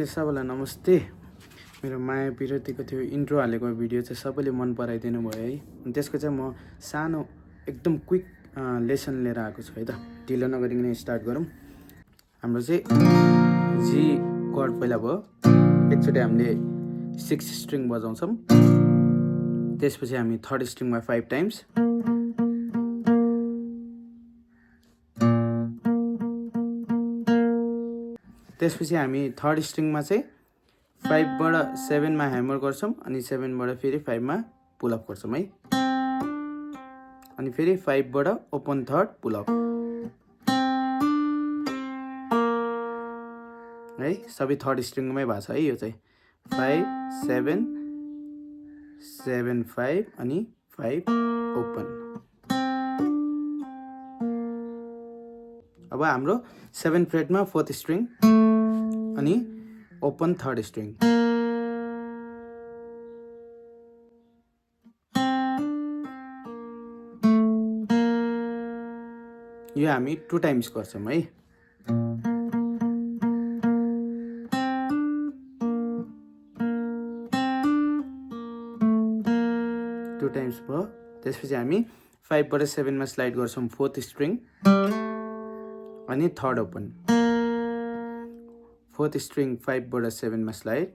Okay सबैलाई नमस्ते। मेरो माया विरतीको थियो इन्ट्रो हालेको भिडियो चाहिँ सबैले मन पराइदिनु भयो है। अनि त्यसको चाहिँ म सानो एकदम क्विक लेसन लिएर आएको छु है त। ढिलो नगरिकन स्टार्ट गरौँ। हाम्रो चाहिँ जी कर्ड पहिला भयो। एकचोटि हामीले 6 स्ट्रिङ बजाउँछौँ। त्यसपछि हामी थर्ड स्ट्रिङमा 5 टाइम्स, त्यसपछि हामी थर्ड स्ट्रिङमा चाहिँ 5 बाट 7 मा ह्यामर गर्छौँ अनि 7 बाट फेरि 5 मा पुल अप गर्छौँ है। अनि फेरि 5 बाट ओपन थर्ड पुल अप है। सबै थर्ड स्ट्रिङमै भएको छ है। यो चाहिँ 5 7 7 5 अनि 5 ओपन। अब हाम्रो 7 फ्रेटमा फोर्थ स्ट्रिङ अनि ओपन थर्ड स्ट्रिङ। यो हामी 2 टाइम्स गर्छौँ है। टु टाइम्स भयो। त्यसपछि हामी 5 बाट 7 मा स्लाइड गर्छौँ फोर्थ स्ट्रिङ अनि थर्ड ओपन। फोर्थ स्ट्रिङ 5 बाट 7 मा स्लाइड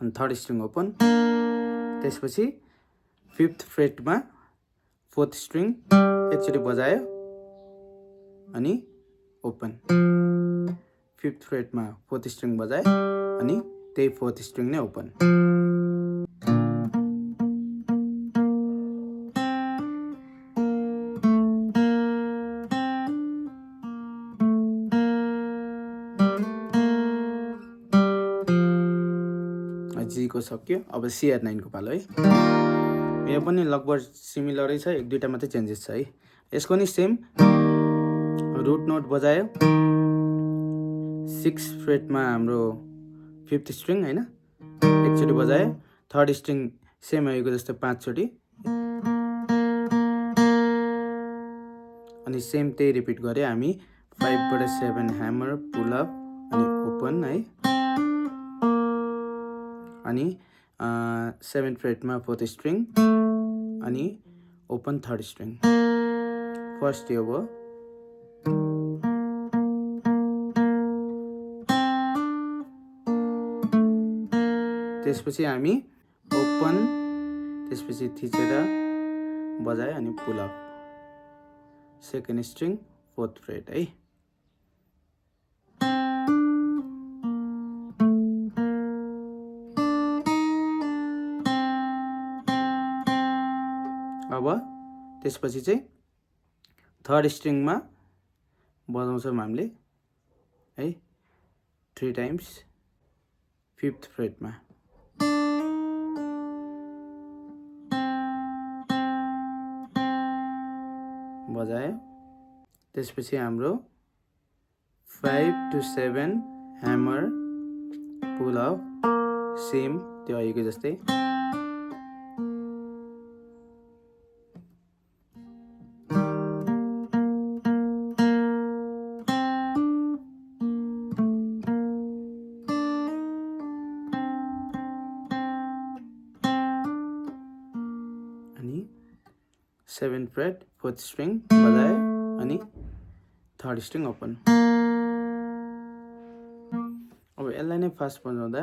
अनि थर्ड स्ट्रिङ ओपन। त्यसपछि फिफ्थ फ्रेटमा फोर्थ स्ट्रिङ एकचोटि बजायो अनि ओपन। फिफ्थ फ्रेटमा फोर्थ स्ट्रिङ बजायो अनि त्यही फोर्थ स्ट्रिङ नै ओपन। जी को सक्यो। अब CR9 को पालो है। यो पनि लगभग सिमिलरै छ, एक दुईटा मात्रै चेन्जेस छ है। यसको नि सेम रुट नोट बजायो 6 फ्रेटमा हाम्रो फिफ्थ स्ट्रिङ हैन, एकचोटि बजायो। थर्ड स्ट्रिङ सेम आएको जस्तो 5 चोटि अनि सेम त्यही रिपिट गरे हामी। 5 बाट 7 ह्यामर पुल अप अनि ओपन है। अनि 7 फ्रेटमा फोर्थ स्ट्रिङ अनि ओपन थर्ड स्ट्रिङ। फर्स्ट यो भयो। त्यसपछि हामी ओपन, त्यसपछि थिचेर बजायो अनि pull up second string fourth freight है। अब त्यसपछि चाहिँ थर्ड स्ट्रिङमा बजाउँछौँ हामीले है 3 टाइम्स फिफ्थ फ्रेटमा। बजायो। त्यसपछि हाम्रो 5 to 7 hammer pull up same त्यो अघिको जस्तै। अनि 7 फ्रेट फोर्थ स्ट्रिङ बजायो अनि थर्ड स्ट्रिङ ओपन। अब यसलाई नै फास्ट बजाउँदा